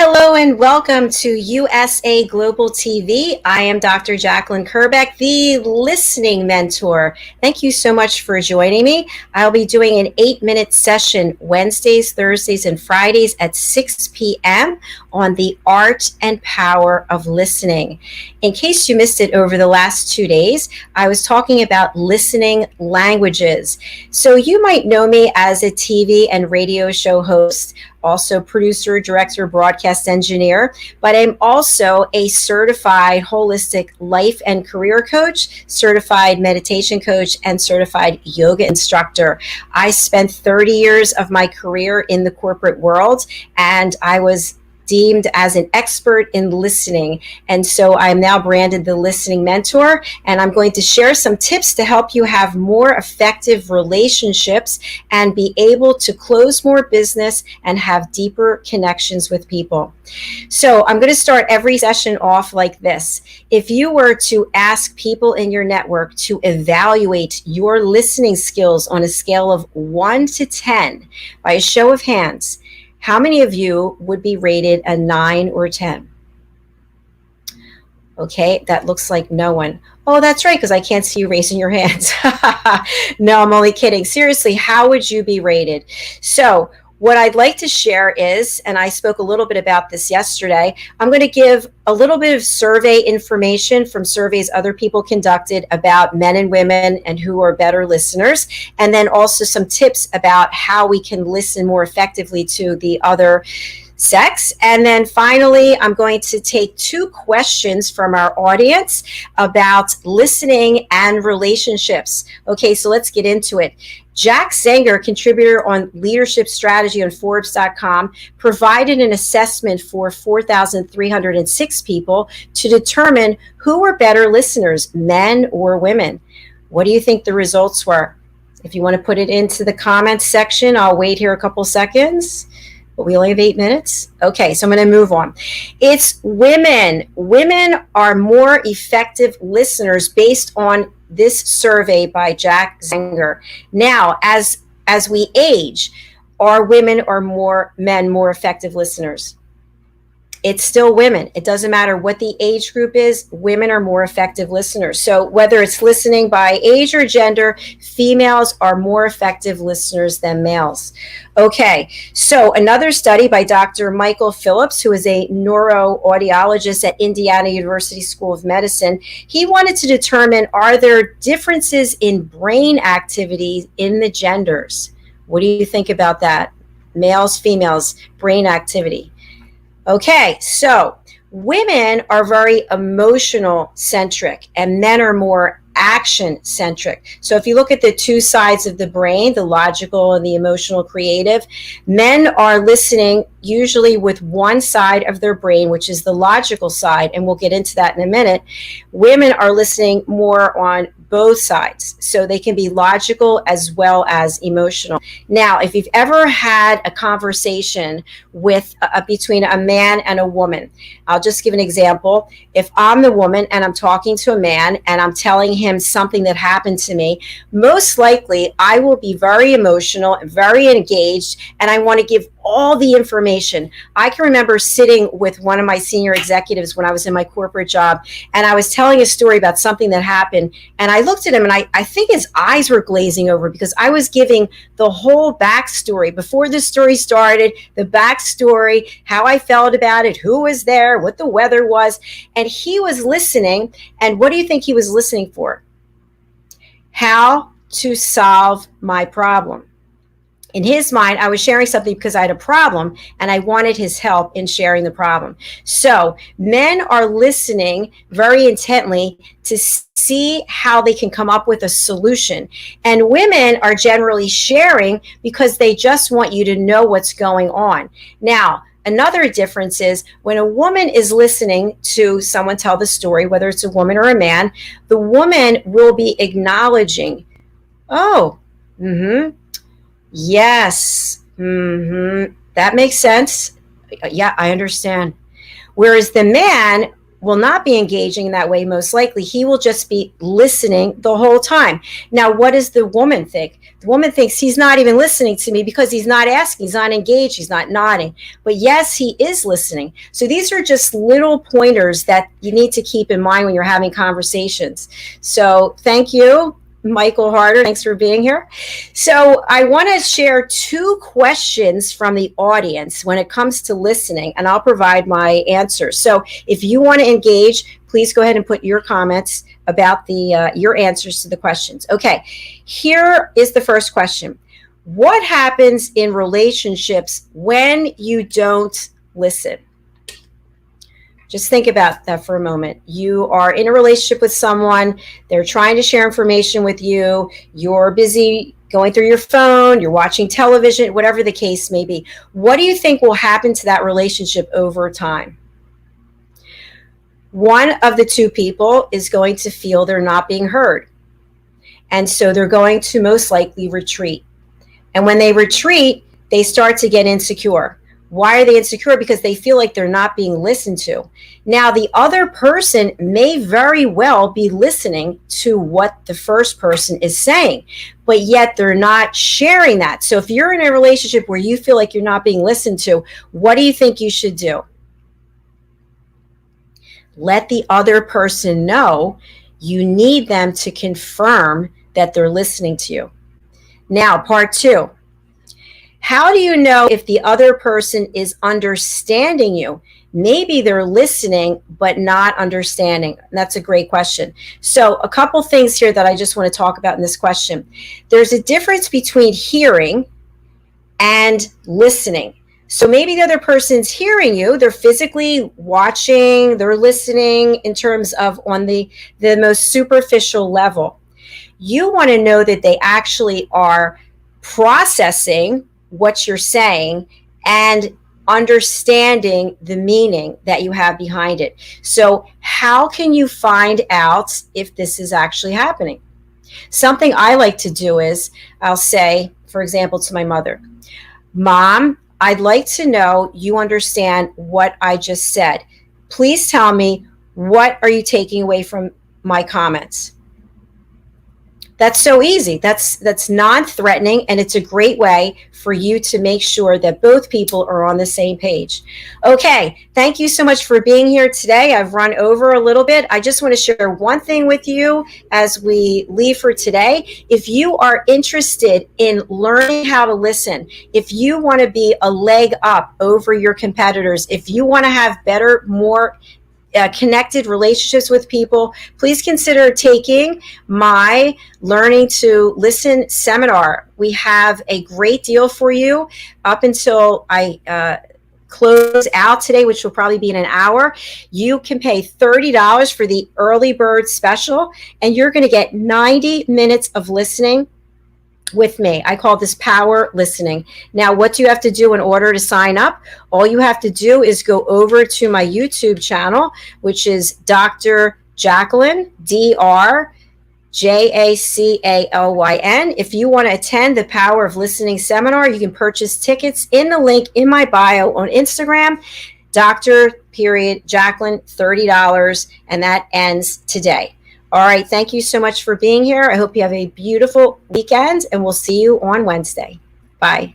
Hello and welcome to USA Global TV. I am Dr. Jacalyn Kerbeck, the listening mentor. Thank you so much for joining me. I'll be doing an 8-minute session Wednesdays, Thursdays, and Fridays at 6 p.m. on the art and power of listening. In case you missed it over the last 2 days, I was talking about listening languages. So you might know me as a TV and radio show host, also producer, director, broadcast engineer, but I'm also a certified holistic life and career coach, certified meditation coach, and certified yoga instructor. I spent 30 years of my career in the corporate world, and I was deemed as an expert in listening. And so I'm now branded the listening mentor, and I'm going to share some tips to help you have more effective relationships and be able to close more business and have deeper connections with people. So I'm going to start every session off like this. If you were to ask people in your network to evaluate your listening skills on a scale of 1 to 10 by a show of hands, how many of you would be rated a 9 or 10? Okay, that looks like no one. Oh, that's right, because I can't see you raising your hands. No, I'm only kidding. Seriously, how would you be rated? So what I'd like to share is, and I spoke a little bit about this yesterday, I'm going to give a little bit of survey information from surveys other people conducted about men and women and who are better listeners, and then also some tips about how we can listen more effectively to the other sex. And then finally, I'm going to take 2 questions from our audience about listening and relationships. Okay, so let's get into it. Jack Zenger, contributor on leadership strategy on Forbes.com, provided an assessment for 4,306 people to determine who were better listeners, men or women. What do you think the results were? If you want to put it into the comments section, I'll wait here a couple seconds. But we only have 8 minutes. Okay, so I'm going to move on. It's women. Women are more effective listeners based on this survey by Jack Zenger. Now, as we age, are women or men more effective listeners? It's still women. It doesn't matter what the age group is. Women are more effective listeners. So whether it's listening by age or gender, females are more effective listeners than males. Okay, so another study by Dr. Michael Phillips, who is a neuroaudiologist at Indiana University School of Medicine, he wanted to determine, are there differences in brain activity in the genders? What do you think about that? Males, females, brain activity. Okay, so women are very emotional centric and men are more action centric. So if you look at the 2 sides of the brain, the logical and the emotional creative, men are listening usually with one side of their brain, which is the logical side, and we'll get into that in a minute. Women are listening more on both sides, so they can be logical as well as emotional. Now, if you've ever had a conversation with between a man and a woman, I'll just give an example. If I'm the woman and I'm talking to a man and I'm telling him something that happened to me, most likely I will be very emotional and very engaged, and I want to give all the information. I can remember sitting with one of my senior executives when I was in my corporate job, and I was telling a story about something that happened, and I looked at him and I think his eyes were glazing over because I was giving the whole backstory before the story started, the backstory, how I felt about it, who was there, what the weather was, and he was listening. And what do you think he was listening for? How to solve my problem. In his mind, I was sharing something because I had a problem and I wanted his help in sharing the problem. So men are listening very intently to see how they can come up with a solution. And women are generally sharing because they just want you to know what's going on. Now, another difference is when a woman is listening to someone tell the story, whether it's a woman or a man, the woman will be acknowledging, oh, yes, that makes sense. Yeah, I understand. Whereas the man will not be engaging in that way. Most likely he will just be listening the whole time. Now, what does the woman think? The woman thinks he's not even listening to me because he's not asking, he's not engaged, he's not nodding. But yes, he is listening. So these are just little pointers that you need to keep in mind when you're having conversations. So thank you, Michael Harder. Thanks for being here. So I want to share 2 questions from the audience when it comes to listening, and I'll provide my answers. So if you want to engage, please go ahead and put your comments about your answers to the questions. Okay, here is the first question. What happens in relationships when you don't listen? Just think about that for a moment. You are in a relationship with someone, they're trying to share information with you, you're busy going through your phone, you're watching television, whatever the case may be. What do you think will happen to that relationship over time? One of the 2 people is going to feel they're not being heard. And so they're going to most likely retreat. And when they retreat, they start to get insecure. Why are they insecure? Because they feel like they're not being listened to. Now, the other person may very well be listening to what the first person is saying, but yet they're not sharing that. So if you're in a relationship where you feel like you're not being listened to, what do you think you should do? Let the other person know you need them to confirm that they're listening to you. Now, part 2. How do you know if the other person is understanding you? Maybe they're listening, but not understanding. That's a great question. So a couple things here that I just want to talk about in this question. There's a difference between hearing and listening. So maybe the other person's hearing you, they're physically watching, they're listening in terms of on the most superficial level. You want to know that they actually are processing what you're saying and understanding the meaning that you have behind it. So how can you find out if this is actually happening? Something I like to do is I'll say, for example, to my mother, Mom, I'd like to know you understand what I just said. Please tell me, what are you taking away from my comments? That's so easy. That's non-threatening, and it's a great way for you to make sure that both people are on the same page. Okay, thank you so much for being here today. I've run over a little bit. I just want to share one thing with you as we leave for today. If you are interested in learning how to listen, if you want to be a leg up over your competitors, if you want to have better, more connected relationships with people, please consider taking my Learning to Listen seminar. We have a great deal for you up until I close out today, which will probably be in an hour. You can pay $30 for the early bird special, and you're going to get 90 minutes of listening with me. I call this power listening. Now, what do you have to do in order to sign up? All you have to do is go over to my YouTube channel, which is Dr. Jacalyn, DrJacalyn. If you want to attend the Power of Listening seminar, you can purchase tickets in the link in my bio on Instagram, Jacalyn, $30, and that ends today. All right. Thank you so much for being here. I hope you have a beautiful weekend, and we'll see you on Wednesday. Bye.